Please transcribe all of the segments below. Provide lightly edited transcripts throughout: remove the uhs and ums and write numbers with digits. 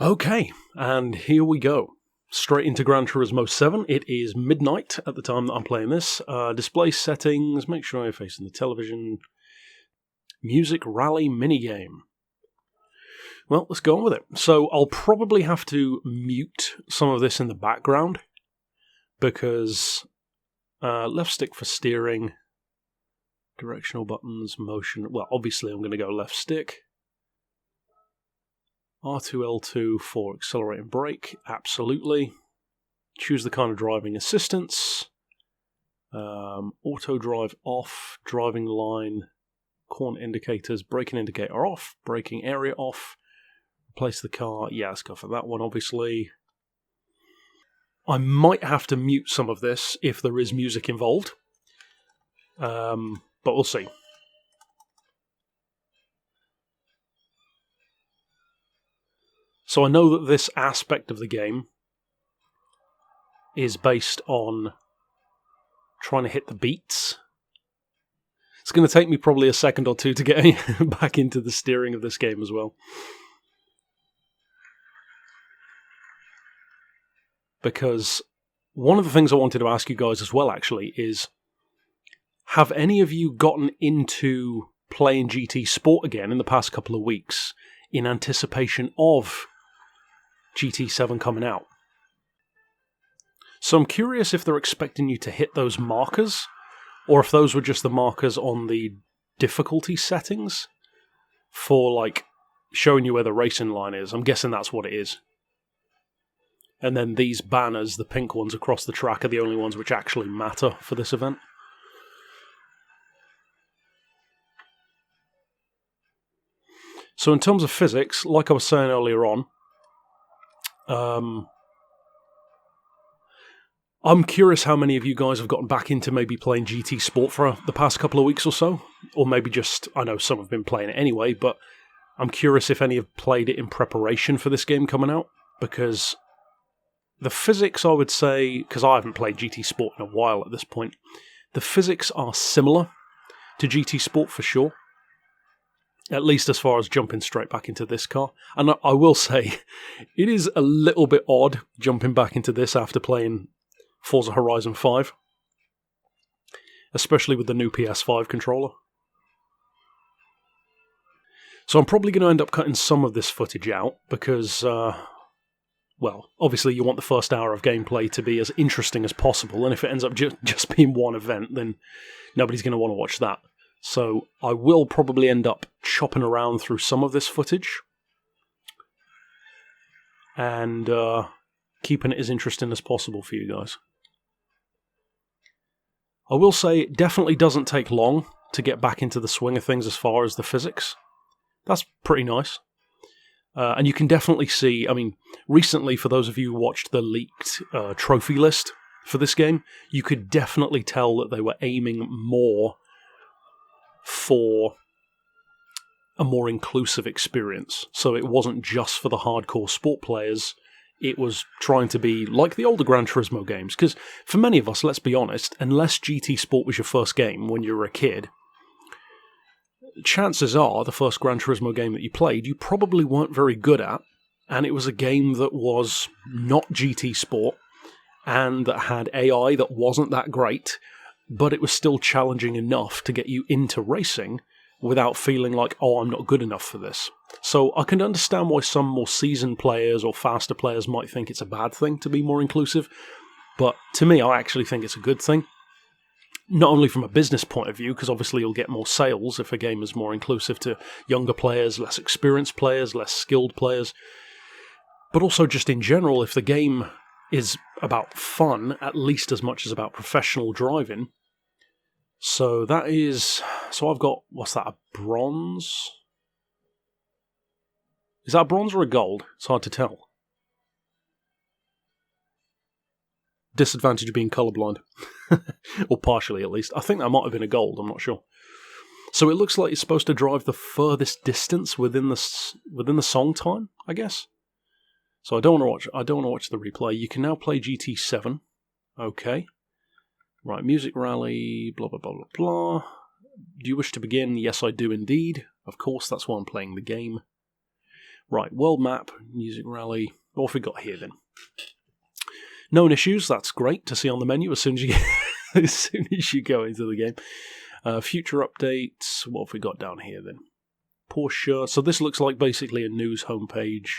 Okay, and here we go. Straight into Gran Turismo 7. It is midnight at the time that I'm playing this. Display settings, make sure you're facing the television. Music Rally minigame. Well, let's go on with it. So I'll probably have to mute some of this in the background because left stick for steering, directional buttons, motion. Well, obviously I'm going to go left stick. R2, L2 for accelerate and brake, absolutely. Choose the kind of driving assistance. Auto drive off, driving line, corner indicators, braking indicator off, braking area off. Replace the car, yeah, let's go for that one, obviously. I might have to mute some of this if there is music involved. But we'll see. So I know that this aspect of the game is based on trying to hit the beats. It's going to take me probably a second or two to get back into the steering of this game as well. Because one of the things I wanted to ask you guys as well, actually, is have any of you gotten into playing GT Sport again in the past couple of weeks in anticipation of GT7 coming out? So I'm curious if they're expecting you to hit those markers, or if those were just the markers on the difficulty settings for, like, showing you where the racing line is. I'm guessing that's what it is. And then these banners, the pink ones across the track, are the only ones which actually matter for this event. So in terms of physics, like I was saying earlier on, I'm curious how many of you guys have gotten back into maybe playing GT Sport for the past couple of weeks or so. Or maybe just, I know some have been playing it anyway, but I'm curious if any have played it in preparation for this game coming out. Because the physics, I would say, because I haven't played GT Sport in a while at this point, the physics are similar to GT Sport for sure. At least as far as jumping straight back into this car. And I will say, it is a little bit odd jumping back into this after playing Forza Horizon 5. Especially with the new PS5 controller. So I'm probably going to end up cutting some of this footage out because, well, obviously you want the first hour of gameplay to be as interesting as possible. And if it ends up just being one event, then nobody's going to want to watch that. So I will probably end up chopping around through some of this footage and keeping it as interesting as possible for you guys. I will say it definitely doesn't take long to get back into the swing of things as far as the physics. That's pretty nice. And you can definitely see, I mean, recently for those of you who watched the leaked trophy list for this game, you could definitely tell that they were aiming more for a more inclusive experience. So it wasn't just for the hardcore sport players, it was trying to be like the older Gran Turismo games. Because for many of us, let's be honest, unless GT Sport was your first game when you were a kid, chances are the first Gran Turismo game that you played, you probably weren't very good at, and it was a game that was not GT Sport, and that had AI that wasn't that great, but it was still challenging enough to get you into racing without feeling like, oh, I'm not good enough for this. So I can understand why some more seasoned players or faster players might think it's a bad thing to be more inclusive, but to me, I actually think it's a good thing. Not only from a business point of view, because obviously you'll get more sales if a game is more inclusive to younger players, less experienced players, less skilled players, but also just in general, if the game is about fun, at least as much as about professional driving. So that is... So I've got... What's that? A bronze? Is that a bronze or a gold? It's hard to tell. Disadvantage of being colourblind. Or partially, at least. I think that might have been a gold, I'm not sure. So it looks like it's supposed to drive the furthest distance within the song time, I guess. So I don't want to watch the replay. You can now play GT7. Okay. Right, music rally, blah, blah, blah, blah, blah. Do you wish to begin? Yes, I do indeed. Of course, that's why I'm playing the game. Right, world map, music rally. What have we got here then? Known issues, that's great to see on the menu as soon as you as soon as you go into the game. Future updates, what have we got down here then? Porsche, so this looks like basically a news homepage.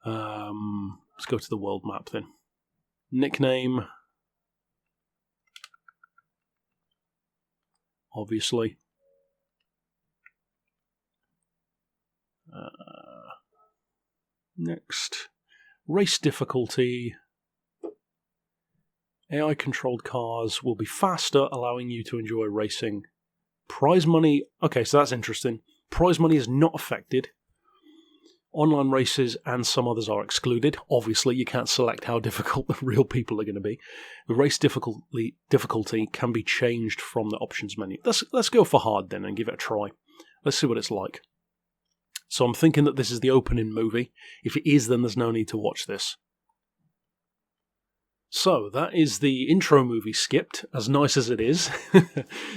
Let's go to the world map then. Nickname, obviously. Next, race difficulty. AI-controlled cars will be faster, allowing you to enjoy racing. Prize money, okay, so that's interesting. Prize money is not affected. Online races and some others are excluded. Obviously, you can't select how difficult the real people are going to be. The race difficulty can be changed from the options menu. Let's go for hard then and give it a try. Let's see what it's like. So I'm thinking that this is the opening movie. If it is, then there's no need to watch this. So that is the intro movie skipped, as nice as it is.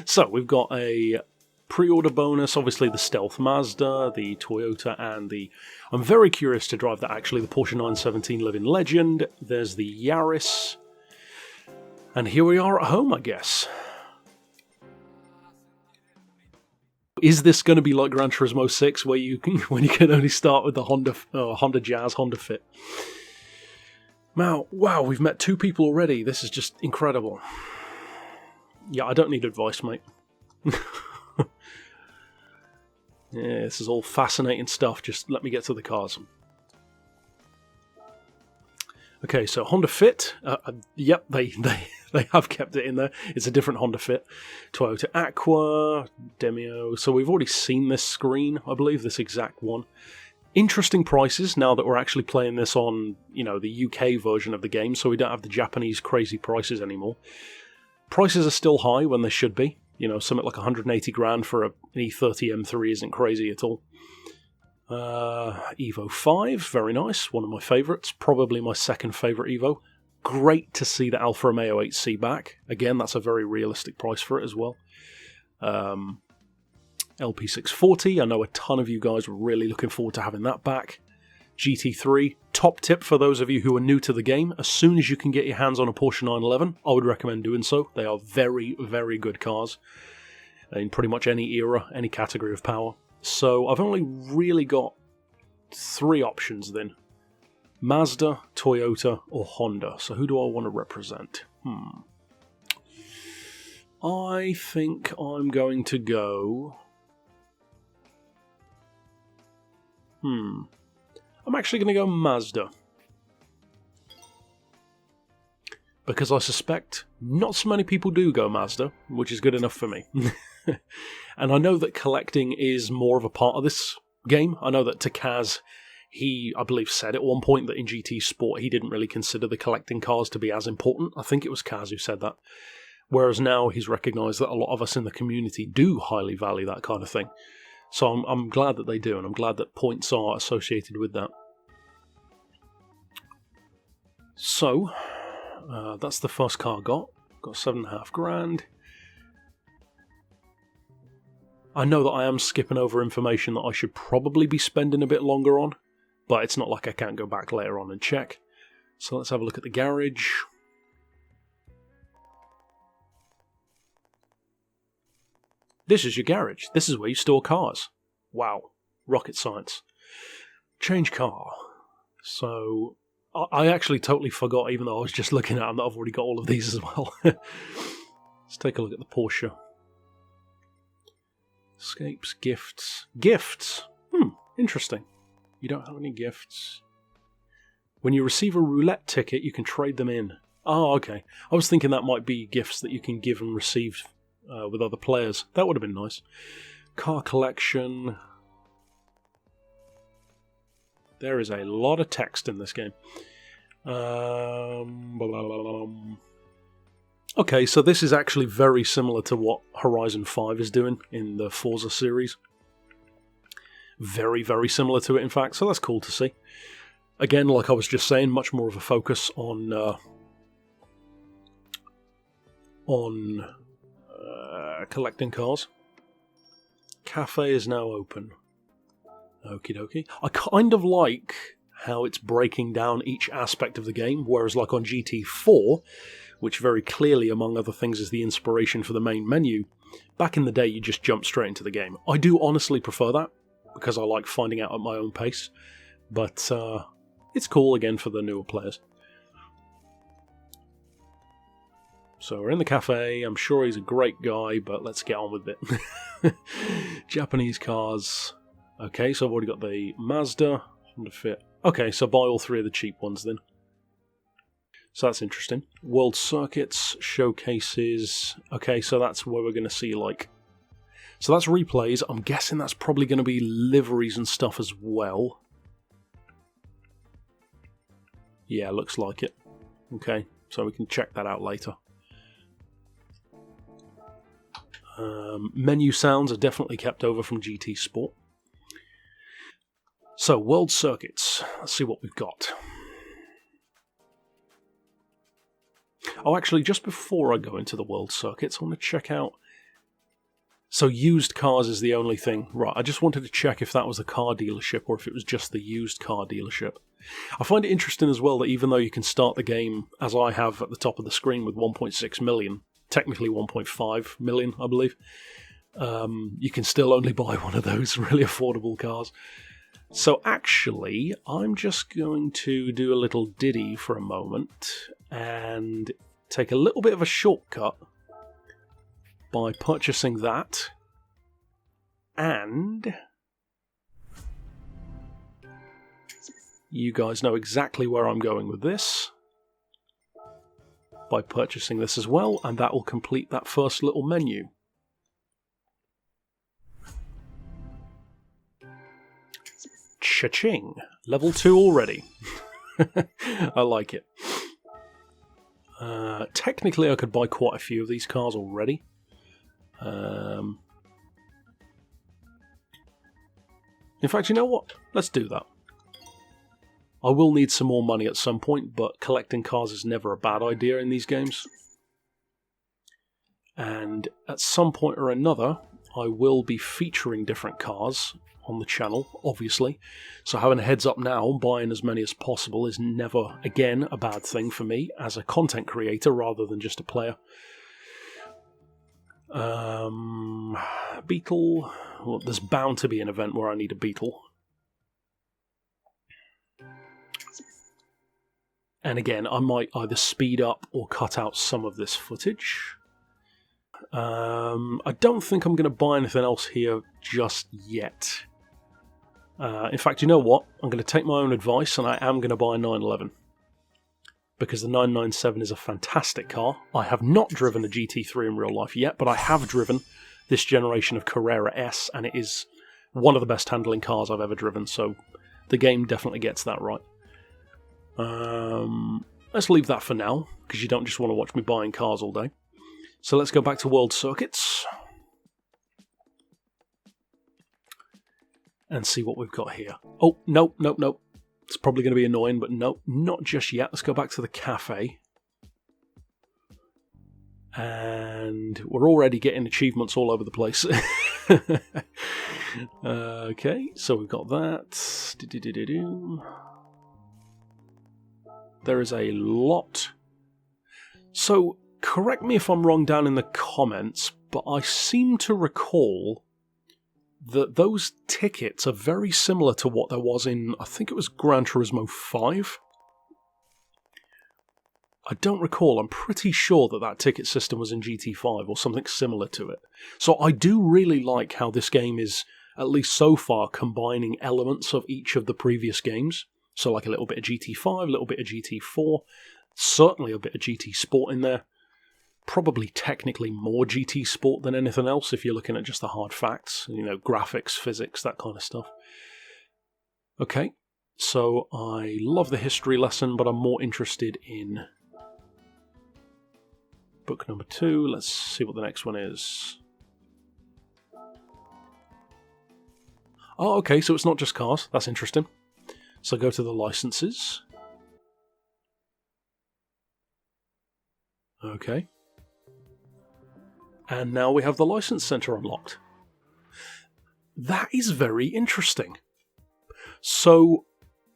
So we've got a pre-order bonus, obviously the Stealth Mazda, the Toyota, and the... I'm very curious to drive that actually, the Porsche 917 Living Legend. There's the Yaris. And here we are at home, I guess. Is this going to be like Gran Turismo 6, where you can only start with the Honda Jazz, Honda Fit? Now, wow, we've met 2 people already. This is just incredible. Yeah, I don't need advice, mate. Yeah, this is all fascinating stuff. Just let me get to the cars. Okay, so Honda Fit. Yep, they have kept it in there. It's a different Honda Fit. Toyota Aqua, Demio. So we've already seen this screen, I believe, this exact one. Interesting prices now that we're actually playing this on, the UK version of the game, so we don't have the Japanese crazy prices anymore. Prices are still high when they should be. Something like 180 grand for an E30 M3 isn't crazy at all. Evo 5, very nice, one of my favourites, probably my second favourite Evo. Great to see the Alfa Romeo 8C back. Again, that's a very realistic price for it as well. LP640, I know a ton of you guys were really looking forward to having that back. GT3, top tip for those of you who are new to the game, as soon as you can get your hands on a Porsche 911, I would recommend doing so. They are very, very good cars in pretty much any era, any category of power. So I've only really got 3 options then. Mazda, Toyota, or Honda. So who do I want to represent? I think I'm going to go... I'm actually going to go Mazda. Because I suspect not so many people do go Mazda, which is good enough for me. And I know that collecting is more of a part of this game. I know that Takaz, I believe, said at one point that in GT Sport he didn't really consider the collecting cars to be as important. I think it was Kaz who said that. Whereas now he's recognised that a lot of us in the community do highly value that kind of thing. So I'm glad that they do, and I'm glad that points are associated with that. So, that's the first car got 7.5 grand. I know that I am skipping over information that I should probably be spending a bit longer on, but it's not like I can't go back later on and check. So let's have a look at the garage. This is your garage. This is where you store cars. Wow. Rocket science. Change car. So, I actually totally forgot, even though I was just looking at them, that I've already got all of these as well. Let's take a look at the Porsche. Escapes, gifts. Gifts! Interesting. You don't have any gifts. When you receive a roulette ticket, you can trade them in. Oh, okay. I was thinking that might be gifts that you can give and receive with other players. That would have been nice. Car collection. There is a lot of text in this game. Okay, so this is actually very similar to what Horizon 5 is doing in the Forza series. Very, very similar to it, in fact, so that's cool to see. Again, like I was just saying, much more of a focus on collecting cars. Cafe is now open. Okie dokie. I kind of like how it's breaking down each aspect of the game, whereas like on GT4, which very clearly, among other things, is the inspiration for the main menu, back in the day you just jump straight into the game. I do honestly prefer that, because I like finding out at my own pace, but it's cool again for the newer players. So we're in the cafe. I'm sure he's a great guy, but let's get on with it. Japanese cars. Okay, so I've already got the Mazda, Honda Fit. Okay, so buy all three of the cheap ones then. So that's interesting. World Circuits, Showcases. Okay, so that's where we're going to see, like... So that's replays. I'm guessing that's probably going to be liveries and stuff as well. Yeah, looks like it. Okay, so we can check that out later. Menu sounds are definitely kept over from GT Sport. So, World Circuits. Let's see what we've got. Oh, actually, just before I go into the World Circuits, I want to check out... So, used cars is the only thing. Right, I just wanted to check if that was a car dealership or if it was just the used car dealership. I find it interesting as well that even though you can start the game, as I have at the top of the screen, with 1.6 million... technically 1.5 million, I believe. You can still only buy one of those really affordable cars. So actually, I'm just going to do a little ditty for a moment and take a little bit of a shortcut by purchasing that, and you guys know exactly where I'm going with this. By purchasing this as well, and that will complete that first little menu. Cha-ching! Level 2 already. I like it. Technically I could buy quite a few of these cars already. In fact, you know what? Let's do that. I will need some more money at some point, but collecting cars is never a bad idea in these games. And at some point or another, I will be featuring different cars on the channel, obviously. So having a heads up now, buying as many as possible is never, again, a bad thing for me as a content creator rather than just a player. Beetle. Well, there's bound to be an event where I need a Beetle. And again, I might either speed up or cut out some of this footage. I don't think I'm going to buy anything else here just yet. In fact, you know what? I'm going to take my own advice and I am going to buy a 911. Because the 997 is a fantastic car. I have not driven a GT3 in real life yet, but I have driven this generation of Carrera S, and it is one of the best handling cars I've ever driven, so the game definitely gets that right. Let's leave that for now, because you don't just want to watch me buying cars all day. So let's go back to World Circuits and see what we've got here. Oh, nope. It's probably going to be annoying, but no, not just yet. Let's go back to the cafe. And we're already getting achievements all over the place. Okay, so we've got that. There is a lot. So, correct me if I'm wrong down in the comments, but I seem to recall that those tickets are very similar to what there was in, I think it was Gran Turismo 5. I don't recall. I'm pretty sure that that ticket system was in GT5 or something similar to it. So I do really like how this game is, at least so far, combining elements of each of the previous games. So like a little bit of GT5, a little bit of GT4, certainly a bit of GT Sport in there. Probably technically more GT Sport than anything else if you're looking at just the hard facts, you know, graphics, physics, that kind of stuff. Okay, so I love the history lesson, but I'm more interested in book number 2. Let's see what the next one is. Oh, okay, so it's not just cars. That's interesting. So go to the licenses. Okay. And now we have the license center unlocked. That is very interesting. So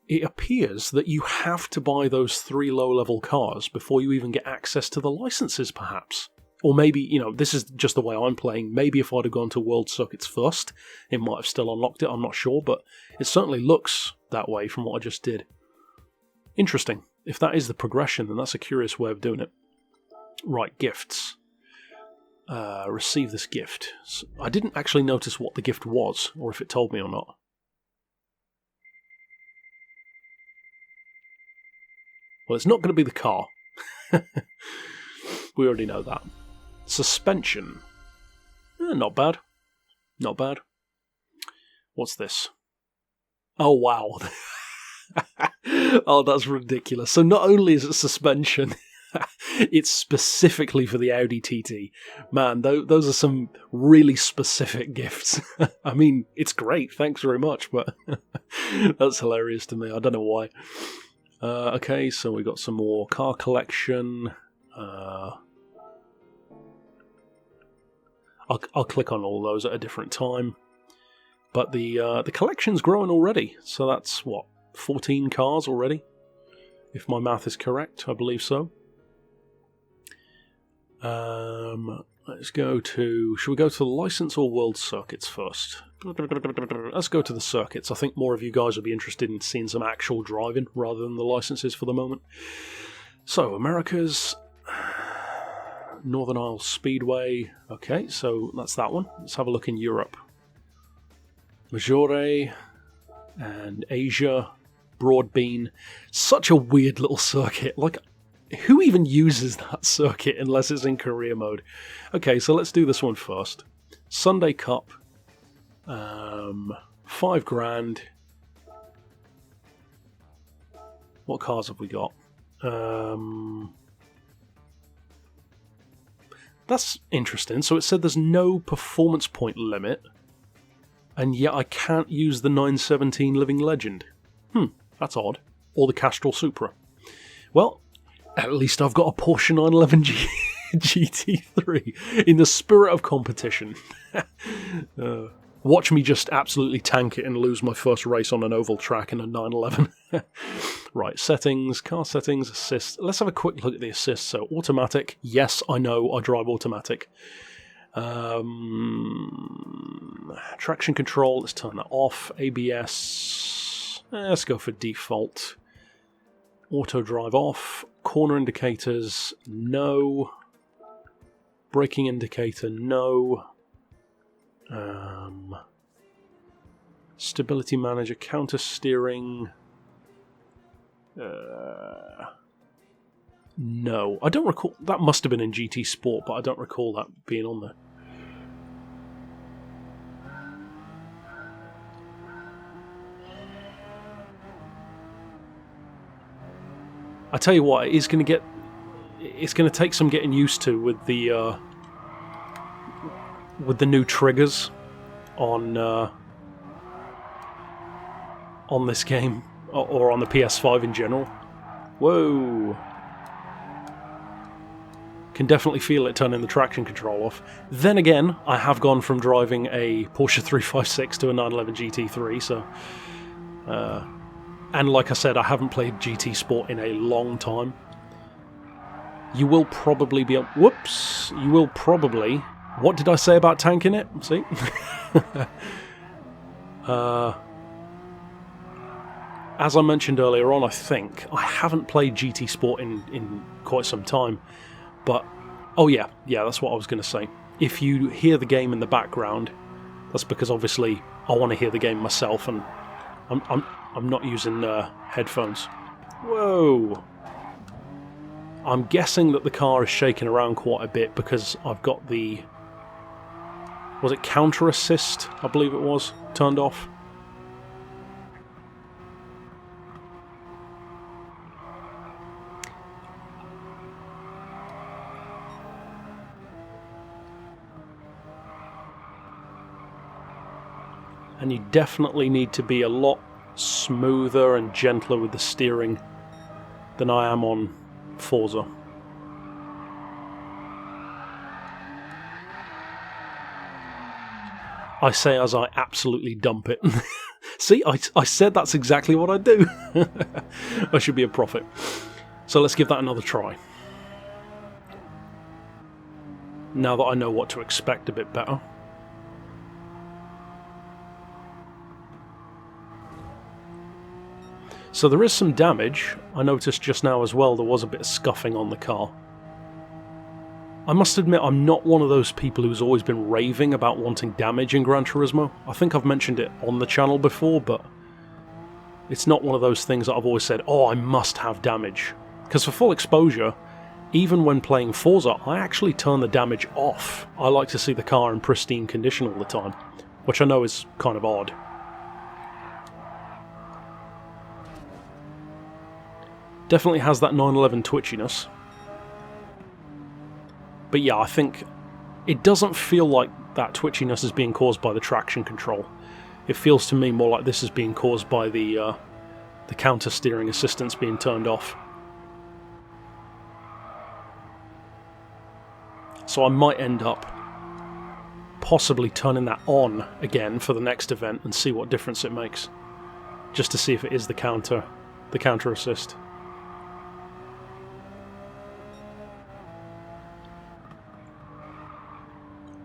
it appears that you have to buy those 3 low-level cars before you even get access to the licenses, perhaps. Or maybe, this is just the way I'm playing. Maybe if I'd have gone to World Circuits first, it might have still unlocked it, I'm not sure, but it certainly looks that way from what I just did. Interesting. If that is the progression, then that's a curious way of doing it. Right, gifts. Receive this gift. So I didn't actually notice what the gift was, or if it told me or not. Well, it's not going to be the car. We already know that. Suspension. Not bad. Not bad. What's this? Oh, wow. Oh, that's ridiculous. So not only is it suspension, it's specifically for the Audi TT. Man, those are some really specific gifts. I mean, it's great. Thanks very much, but that's hilarious to me. I don't know why. Okay, so we got some more car collection. I'll click on all those at a different time. But the collection's growing already. So that's, 14 cars already? If my math is correct, I believe so. Let's go to... Should we go to the license or World Circuits first? Let's go to the circuits. I think more of you guys will be interested in seeing some actual driving rather than the licenses for the moment. So, America's... Northern Isles Speedway. Okay, so that's that one. Let's have a look in Europe. Maggiore and Asia. Broadbean. Such a weird little circuit. Like, who even uses that circuit unless it's in career mode? Okay, so let's do this one first. Sunday Cup. $5,000. What cars have we got? That's interesting. So it said there's no performance point limit, and yet I can't use the 917 Living Legend. That's odd. Or the Castrol Supra. Well, at least I've got a Porsche 911 GT3 in the spirit of competition. Watch me just absolutely tank it and lose my first race on an oval track in a 911. Right, settings, car settings, assist. Let's have a quick look at the assist. So, automatic. Yes, I know, I drive automatic. Traction control, let's turn that off. ABS, let's go for default. Auto drive off. Corner indicators, no. Braking indicator, no. Stability manager, counter steering. No, I don't recall. That must have been in GT Sport, but I don't recall that being on there. I tell you what, it's going to take some getting used to with the new triggers on this game, or on the PS5 in general. Whoa! Can definitely feel it turning the traction control off. Then again, I have gone from driving a Porsche 356 to a 911 GT3, so... and like I said, I haven't played GT Sport in a long time. You will probably be... Whoops! You will probably... What did I say about tanking it? See? As I mentioned earlier on, I think, I haven't played GT Sport in quite some time, but, oh yeah, that's what I was going to say. If you hear the game in the background, that's because obviously I want to hear the game myself, and I'm not using headphones. Whoa! I'm guessing that the car is shaking around quite a bit because I've got the... Was it counter assist? I believe it was, turned off. And you definitely need to be a lot smoother and gentler with the steering than I am on Forza. I say as I absolutely dump it. See, I said that's exactly what I do. I should be a prophet. So let's give that another try. Now that I know what to expect a bit better. So there is some damage. I noticed just now as well there was a bit of scuffing on the car. I must admit I'm not one of those people who's always been raving about wanting damage in Gran Turismo. I think I've mentioned it on the channel before, but it's not one of those things that I've always said, oh, I must have damage. Because for full exposure, even when playing Forza, I actually turn the damage off. I like to see the car in pristine condition all the time, which I know is kind of odd. Definitely has that 911 twitchiness. But yeah, I think it doesn't feel like that twitchiness is being caused by the traction control. It feels to me more like this is being caused by the counter steering assistance being turned off. So I might end up possibly turning that on again for the next event and see what difference it makes. Just to see if it is the counter assist.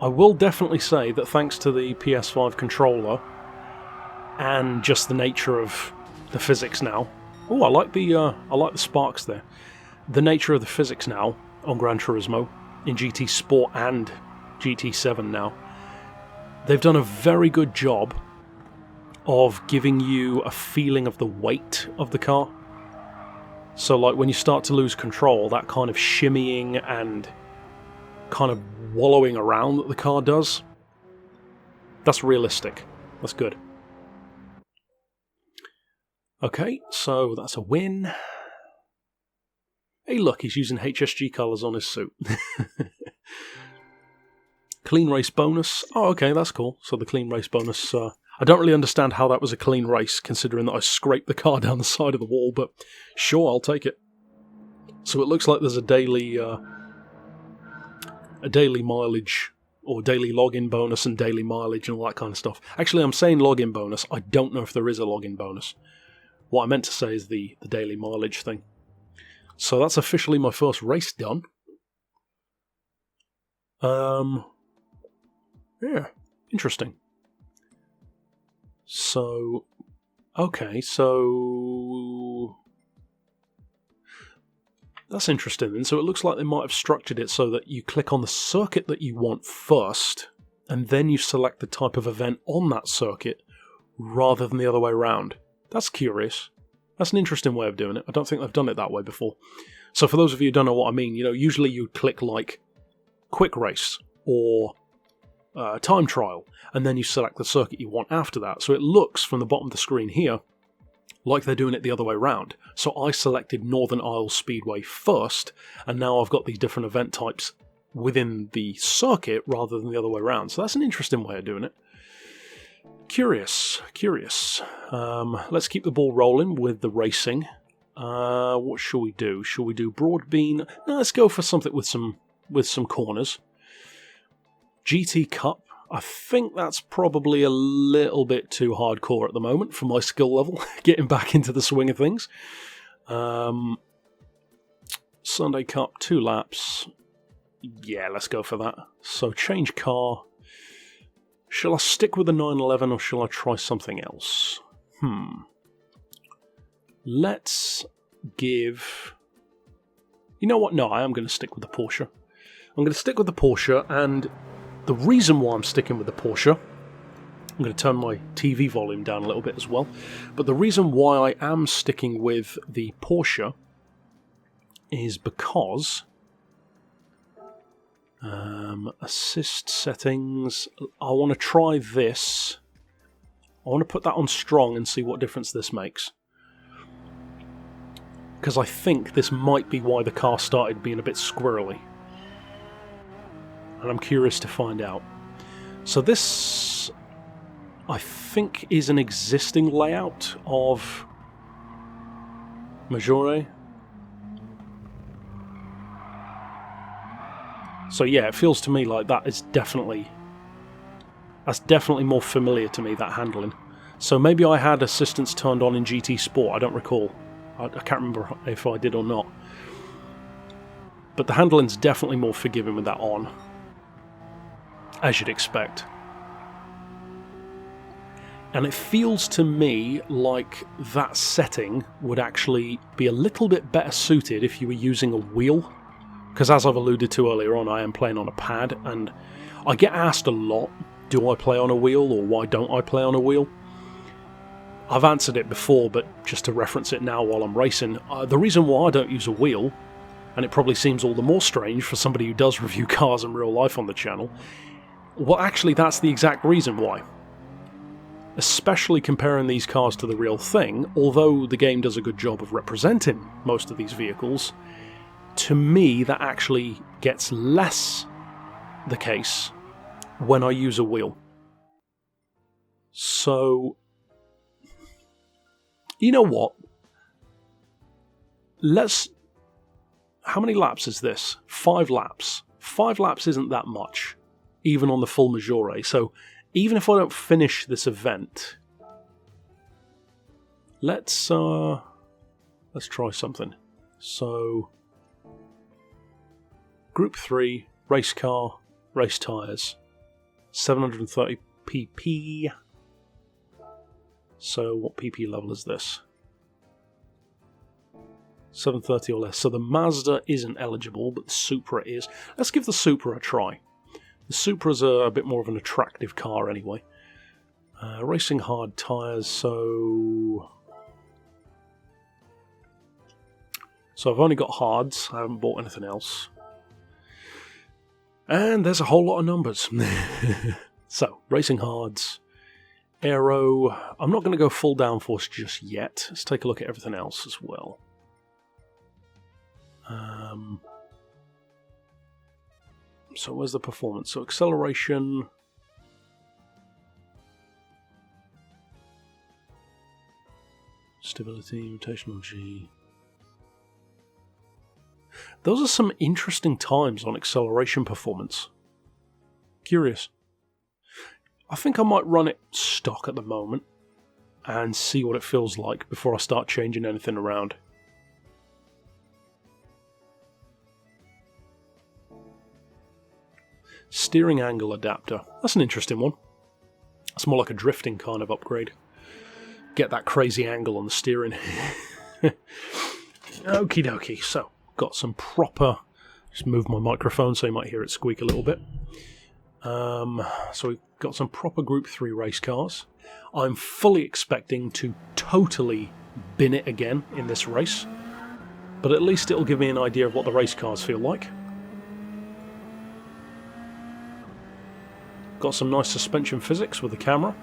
I will definitely say that thanks to the PS5 controller and just the nature of the physics now. Oh, I like the sparks there. The nature of the physics now on Gran Turismo in GT Sport and GT7 now. They've done a very good job of giving you a feeling of the weight of the car. So like when you start to lose control, that kind of shimmying and kind of wallowing around that the car does, that's realistic. That's good. Okay, so that's a win. Hey look, he's using HSG colours on his suit. Clean race bonus. Oh, okay, that's cool. So the clean race bonus, I don't really understand how that was a clean race, considering that I scraped the car down the side of the wall, but sure, I'll take it. So it looks like there's a daily mileage, or daily login bonus and daily mileage and all that kind of stuff. Actually, I'm saying login bonus. I don't know if there is a login bonus. What I meant to say is the daily mileage thing. So that's officially my first race done. Yeah, interesting. So, okay, so that's interesting. And so it looks like they might have structured it so that you click on the circuit that you want first, and then you select the type of event on that circuit, rather than the other way around. That's curious. That's an interesting way of doing it. I don't think they've done it that way before. So for those of you who don't know what I mean, usually you click like quick race or time trial, and then you select the circuit you want after that. So it looks from the bottom of the screen here like they're doing it the other way around. So I selected Northern Isles Speedway first, and now I've got these different event types within the circuit rather than the other way around. So that's an interesting way of doing it. Curious. Let's keep the ball rolling with the racing. What shall we do? Shall we do broad bean? No, let's go for something with some corners. GT Cup. I think that's probably a little bit too hardcore at the moment for my skill level, getting back into the swing of things. Sunday Cup, 2 laps. Yeah, let's go for that. So change car. Shall I stick with the 911 or shall I try something else? Let's give... You know what? No, I am going to stick with the Porsche. I'm going to stick with the Porsche, and the reason why I'm sticking with the Porsche... I'm going to turn my TV volume down a little bit as well. But the reason why I am sticking with the Porsche is because... assist settings. I want to try this. I want to put that on strong and see what difference this makes. Because I think this might be why the car started being a bit squirrely. And I'm curious to find out. So this, I think, is an existing layout of Maggiore. So yeah, it feels to me like that's definitely more familiar to me, that handling. So maybe I had assistance turned on in GT Sport, I don't recall. I can't remember if I did or not. But the handling's definitely more forgiving with that on, as you'd expect. And it feels to me like that setting would actually be a little bit better suited if you were using a wheel. Because as I've alluded to earlier on, I am playing on a pad, and I get asked a lot, do I play on a wheel or why don't I play on a wheel? I've answered it before, but just to reference it now while I'm racing, the reason why I don't use a wheel, and it probably seems all the more strange for somebody who does review cars in real life on the channel, well actually that's the exact reason why. Especially comparing these cars to the real thing, although the game does a good job of representing most of these vehicles, to me that actually gets less the case when I use a wheel. So, you know what? How many laps is this? 5 laps. 5 laps isn't that much, even on the full Maggiore. So, even if I don't finish this event, let's try something. So, Group 3, race car, race tyres, 730 pp. So what pp level is this? 730 or less. So the Mazda isn't eligible, but the Supra is. Let's give the Supra a try. The Supra's a bit more of an attractive car anyway. Racing hard tyres, so I've only got hards, I haven't bought anything else. And there's a whole lot of numbers. So, racing hards, aero. I'm not going to go full downforce just yet. Let's take a look at everything else as well. So where's the performance? So acceleration. Stability, rotational G. Those are some interesting times on acceleration performance. Curious. I think I might run it stock at the moment and see what it feels like before I start changing anything around. Steering angle adapter. That's an interesting one. It's more like a drifting kind of upgrade. Get that crazy angle on the steering. Okie dokie. So, got some proper... Just move my microphone so you might hear it squeak a little bit. So we've got some proper Group 3 race cars. I'm fully expecting to totally bin it again in this race. But at least it'll give me an idea of what the race cars feel like. Got some nice suspension physics with the camera.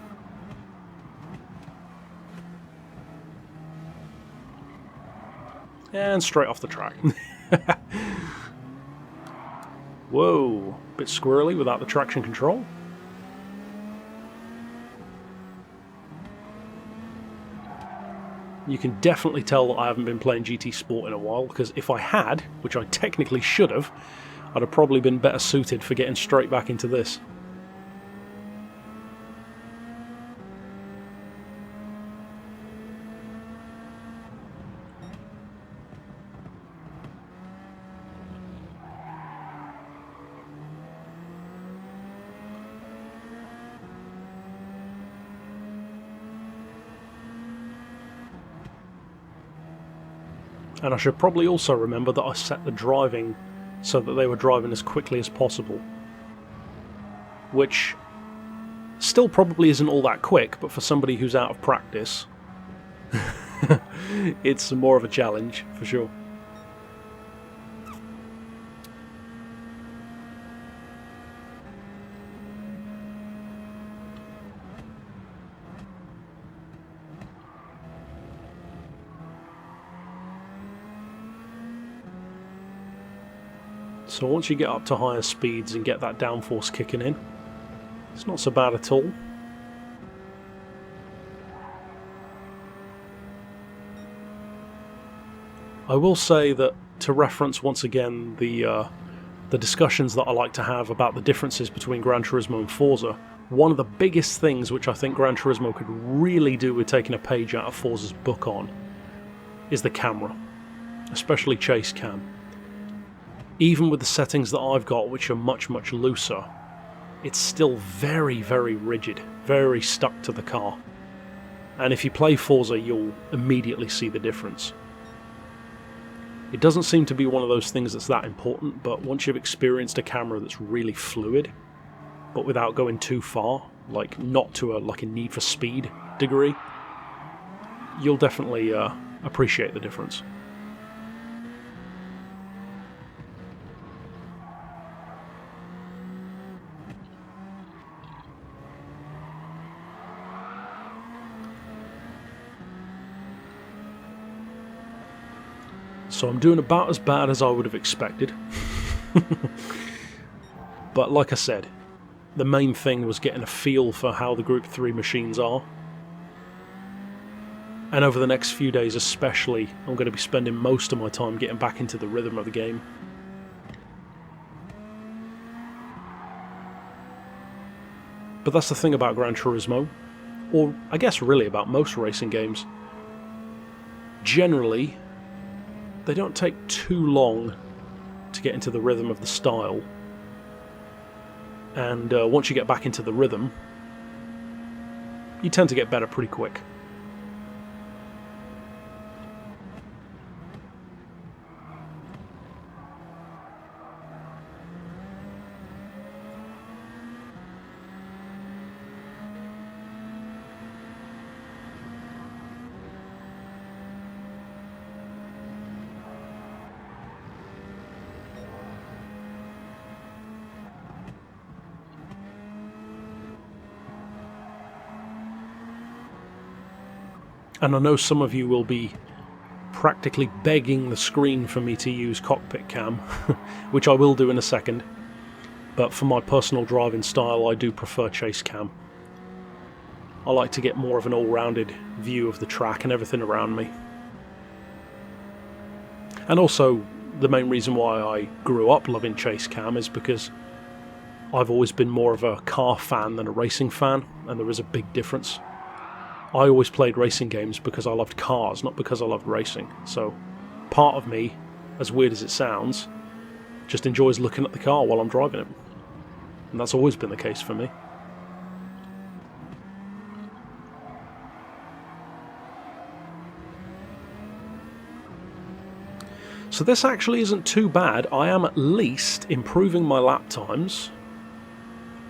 And straight off the track. Whoa, bit squirrely without the traction control. You can definitely tell that I haven't been playing GT Sport in a while, because if I had, which I technically should have, I'd have probably been better suited for getting straight back into this. And I should probably also remember that I set the driving so that they were driving as quickly as possible. Which still probably isn't all that quick, but for somebody who's out of practice, it's more of a challenge, for sure. So once you get up to higher speeds and get that downforce kicking in, it's not so bad at all. I will say that, to reference once again the discussions that I like to have about the differences between Gran Turismo and Forza, one of the biggest things which I think Gran Turismo could really do with taking a page out of Forza's book on is the camera, especially chase cam. Even with the settings that I've got, which are much, much looser, it's still very, very rigid, very stuck to the car. And if you play Forza, you'll immediately see the difference. It doesn't seem to be one of those things that's that important, but once you've experienced a camera that's really fluid, but without going too far, like not to a Need for Speed degree, you'll definitely appreciate the difference. So I'm doing about as bad as I would have expected. But like I said, the main thing was getting a feel for how the Group 3 machines are. And over the next few days especially, I'm going to be spending most of my time getting back into the rhythm of the game. But that's the thing about Gran Turismo, or I guess really about most racing games. Generally, they don't take too long to get into the rhythm of the style. And once you get back into the rhythm, you tend to get better pretty quick. And I know some of you will be practically begging the screen for me to use cockpit cam, which I will do in a second, but for my personal driving style I do prefer chase cam. I like to get more of an all-rounded view of the track and everything around me. And also, the main reason why I grew up loving chase cam is because I've always been more of a car fan than a racing fan, and there is a big difference. I always played racing games because I loved cars, not because I loved racing. So part of me, as weird as it sounds, just enjoys looking at the car while I'm driving it. And that's always been the case for me. So this actually isn't too bad. I am at least improving my lap times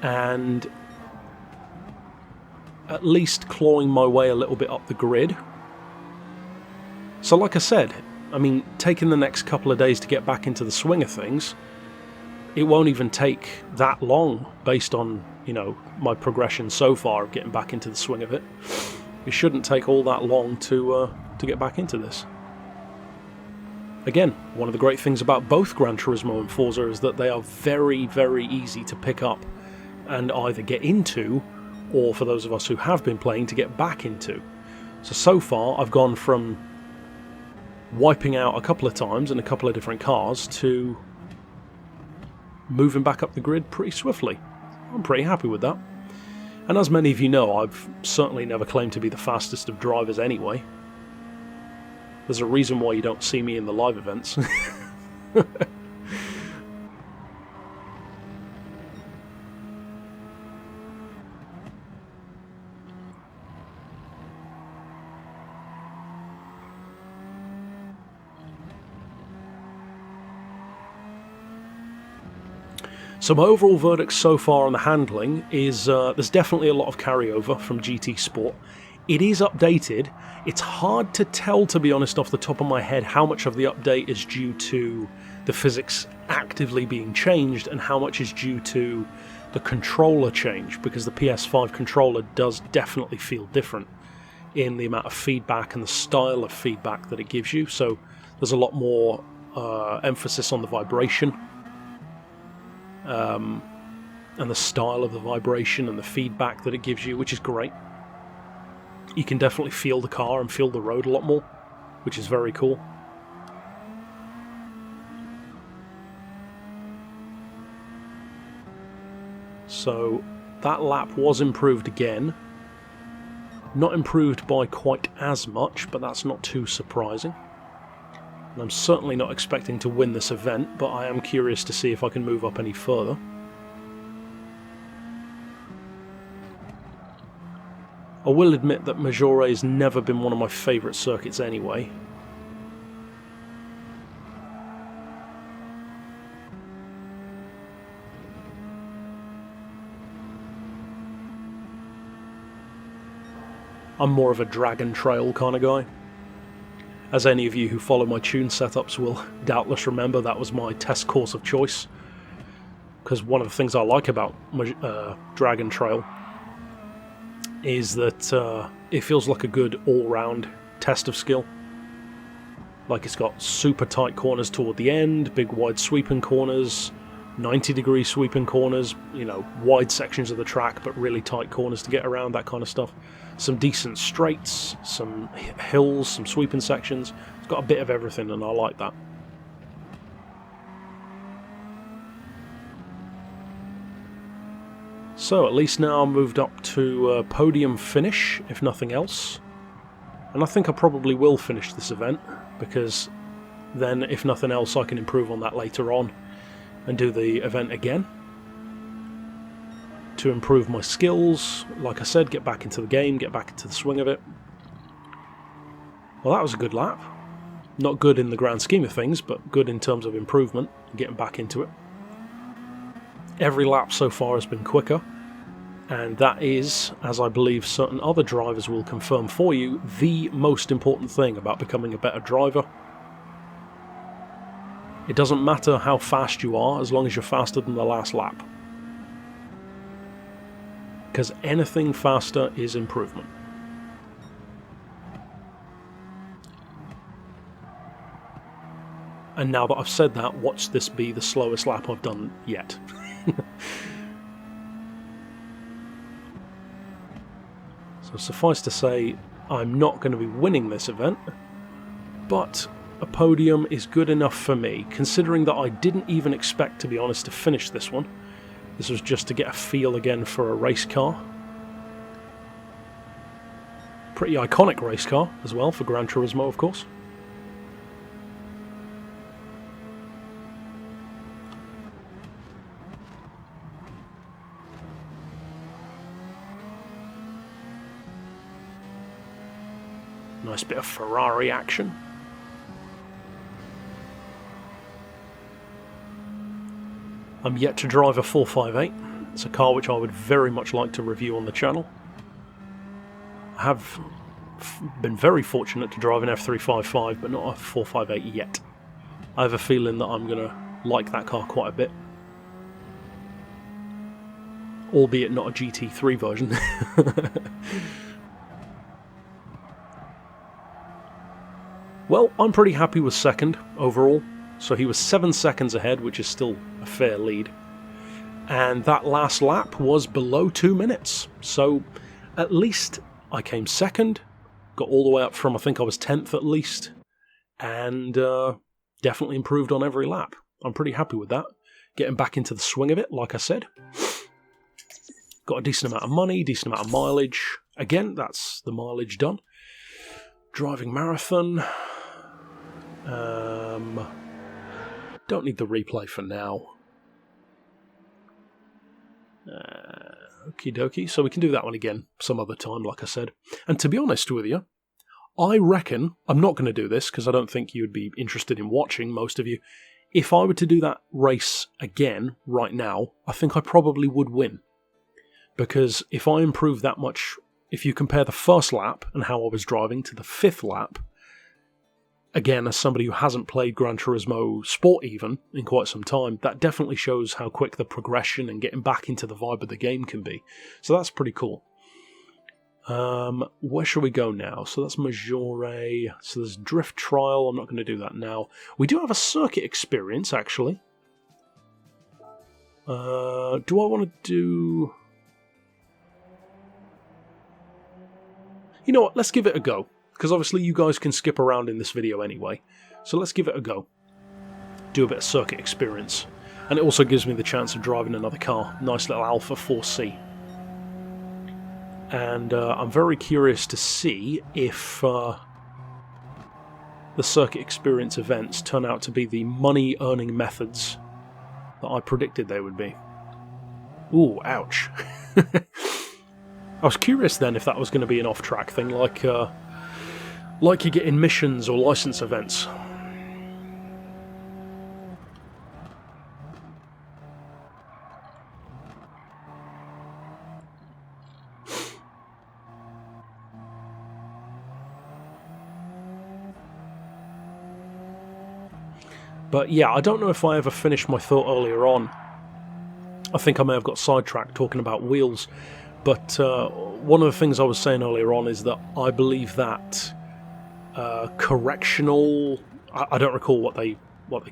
and at least clawing my way a little bit up the grid. So like I said, I mean, taking the next couple of days to get back into the swing of things, it won't even take that long based on, you know, my progression so far of getting back into the swing of it. It shouldn't take all that long to get back into this. Again, one of the great things about both Gran Turismo and Forza is that they are very, very easy to pick up and either get into, or for those of us who have been playing, to get back into. So far I've gone from wiping out a couple of times in a couple of different cars to moving back up the grid pretty swiftly. I'm pretty happy with that. And as many of you know, I've certainly never claimed to be the fastest of drivers anyway. There's a reason why you don't see me in the live events. So my overall verdict so far on the handling is there's definitely a lot of carryover from GT Sport. It is updated. It's hard to tell, to be honest, off the top of my head, how much of the update is due to the physics actively being changed and how much is due to the controller change, because the PS5 controller does definitely feel different in the amount of feedback and the style of feedback that it gives you. So there's a lot more emphasis on the vibration. And the style of the vibration and the feedback that it gives you, which is great. You can definitely feel the car and feel the road a lot more, which is very cool. So that lap was improved again. Not improved by quite as much, but that's not too surprising. And I'm certainly not expecting to win this event, but I am curious to see if I can move up any further. I will admit that Maggiore has never been one of my favourite circuits anyway. I'm more of a drag and trail kind of guy. As any of you who follow my tune setups will doubtless remember, that was my test course of choice. Because one of the things I like about drag and trail is that it feels like a good all-round test of skill. Like, it's got super tight corners toward the end, big wide sweeping corners, 90-degree sweeping corners, you know, wide sections of the track but really tight corners to get around, that kind of stuff. Some decent straights, some hills, some sweeping sections. It's got a bit of everything and I like that. So at least now I'm moved up to podium finish, if nothing else. And I think I probably will finish this event, because then, if nothing else, I can improve on that later on and do the event again. To improve my skills, like I said, get back into the game, get back into the swing of it. Well, that was a good lap. Not good in the grand scheme of things, but good in terms of improvement, getting back into it. Every lap so far has been quicker, and that is, as I believe certain other drivers will confirm for you, the most important thing about becoming a better driver. It doesn't matter how fast you are, as long as you're faster than the last lap. Because anything faster is improvement. And now that I've said that, watch this be the slowest lap I've done yet. So suffice to say, I'm not going to be winning this event, but a podium is good enough for me, considering that I didn't even expect, to be honest, to finish this one. This was just to get a feel again for a race car. Pretty iconic race car as well, for Gran Turismo, of course. Nice bit of Ferrari action. I'm yet to drive a 458. It's a car which I would very much like to review on the channel. I have been very fortunate to drive an F355, but not a 458 yet. I have a feeling that I'm going to like that car quite a bit. Albeit not a GT3 version. Well, I'm pretty happy with second overall. So he was 7 seconds ahead, which is still a fair lead. And that last lap was below 2 minutes. So at least I came second, got all the way up from, I think I was 10th at least, and definitely improved on every lap. I'm pretty happy with that. Getting back into the swing of it, like I said. Got a decent amount of money, decent amount of mileage. Again, that's the mileage done. Driving marathon. Don't need the replay for now. Okie dokie, so we can do that one again some other time, like I said. And to be honest with you, I reckon, I'm not going to do this because I don't think you'd be interested in watching, most of you. If I were to do that race again right now, I think I probably would win. Because if I improve that much, if you compare the first lap and how I was driving to the 5th lap, again, as somebody who hasn't played Gran Turismo Sport even in quite some time, that definitely shows how quick the progression and getting back into the vibe of the game can be. So that's pretty cool. Where shall we go now? So that's Maggiore. So there's Drift Trial. I'm not going to do that now. We do have a circuit experience, actually. Do I want to do... You know what? Let's give it a go. Because obviously you guys can skip around in this video anyway. So let's give it a go. Do a bit of circuit experience. And it also gives me the chance of driving another car. Nice little Alpha 4C. and I'm very curious to see if the circuit experience events turn out to be the money-earning methods that I predicted they would be. Ooh, ouch. I was curious then if that was going to be an off-track thing, like you get in missions or license events. But yeah, I don't know if I ever finished my thought earlier on. I think I may have got sidetracked talking about wheels. But one of the things I was saying earlier on is that I believe that correctional... I don't recall what they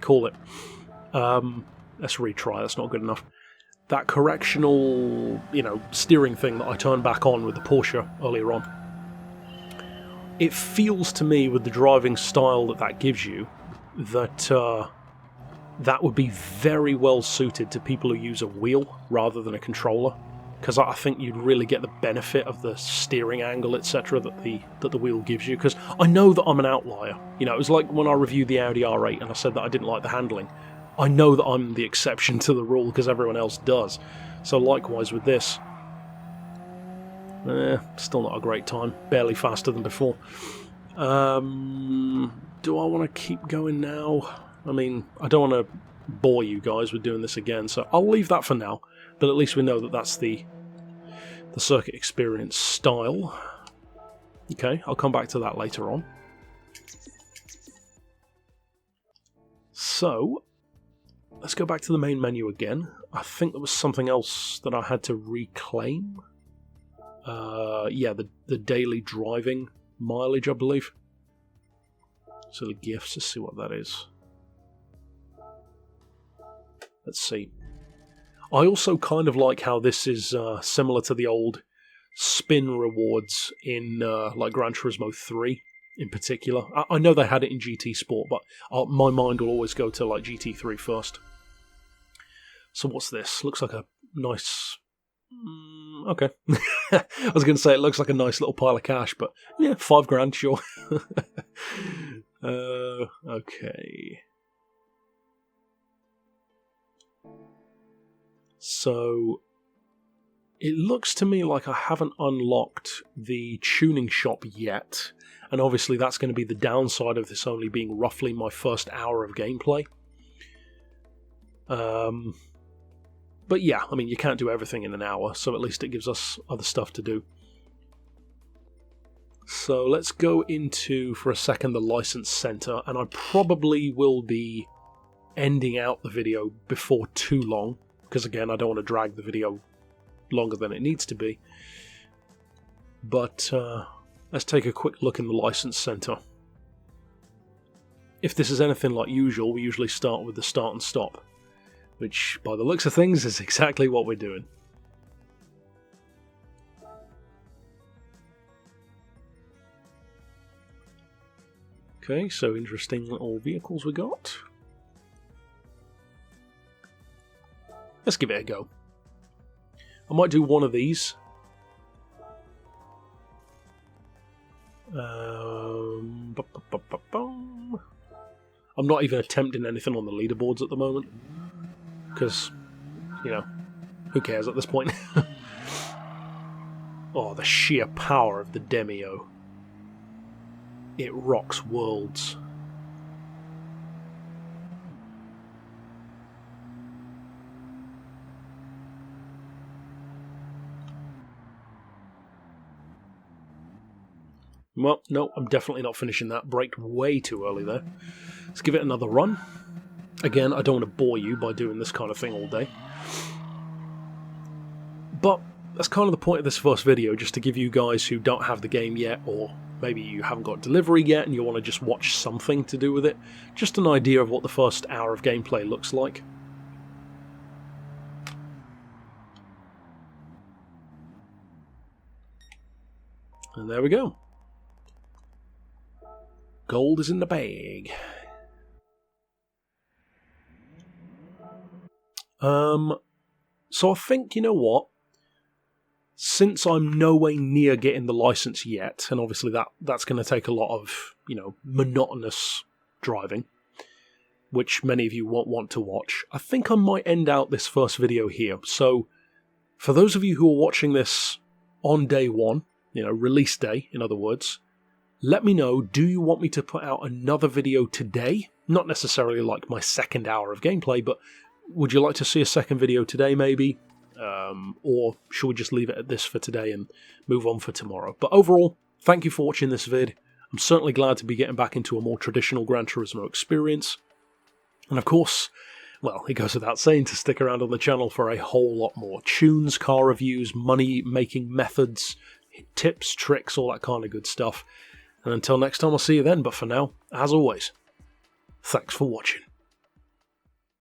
call it. Let's retry, that's not good enough. That correctional, steering thing that I turned back on with the Porsche earlier on. It feels to me, with the driving style that gives you, that that would be very well suited to people who use a wheel rather than a controller, because I think you'd really get the benefit of the steering angle, etc., that the wheel gives you. Because I know that I'm an outlier. It was like when I reviewed the Audi R8 and I said that I didn't like the handling. I know that I'm the exception to the rule because everyone else does. So likewise with this. Still not a great time. Barely faster than before. Do I want to keep going now? I mean, I don't want to bore you guys with doing this again, so I'll leave that for now. But at least we know that that's the circuit experience style. Okay, I'll come back to that later on. So, let's go back to the main menu again. I think there was something else that I had to reclaim. Yeah, the daily driving mileage, I believe. So the gifts, let's see what that is. Let's see. I also kind of like how this is similar to the old spin rewards in like Gran Turismo 3 in particular. I know they had it in GT Sport, but my mind will always go to like GT3 first. So what's this? Looks like a nice... okay. I was going to say it looks like a nice little pile of cash, but yeah, $5,000, sure. Okay. So, it looks to me like I haven't unlocked the tuning shop yet, and obviously that's going to be the downside of this only being roughly my first hour of gameplay. But yeah, I mean, you can't do everything in an hour, so at least it gives us other stuff to do. So let's go into, for a second, the license center, and I probably will be ending out the video before too long, because again, I don't want to drag the video longer than it needs to be. But let's take a quick look in the license center. If this is anything like usual, we usually start with the start and stop, which, by the looks of things, is exactly what we're doing. Okay, so interesting little vehicles we got. Let's give it a go. I might do one of these. I'm not even attempting anything on the leaderboards at the moment, because, who cares at this point? Oh, the sheer power of the Demio. It rocks worlds. Well, no, I'm definitely not finishing that. Braked way too early there. Let's give it another run. Again, I don't want to bore you by doing this kind of thing all day. But that's kind of the point of this first video, just to give you guys who don't have the game yet, or maybe you haven't got delivery yet and you want to just watch something to do with it, just an idea of what the first hour of gameplay looks like. And there we go. Gold is in the bag. So I think, you know what? since I'm nowhere near getting the license yet, and obviously that's going to take a lot of, monotonous driving, which many of you won't want to watch, I think I might end out this first video here. So, for those of you who are watching this on day one, release day, in other words, let me know, do you want me to put out another video today? Not necessarily like my second hour of gameplay, but would you like to see a second video today maybe? Or should we just leave it at this for today and move on for tomorrow? But overall, thank you for watching this vid. I'm certainly glad to be getting back into a more traditional Gran Turismo experience. And of course, well, it goes without saying to stick around on the channel for a whole lot more tunes, car reviews, money-making methods, tips, tricks, all that kind of good stuff. And until next time, I'll see you then. But for now, as always, thanks for watching.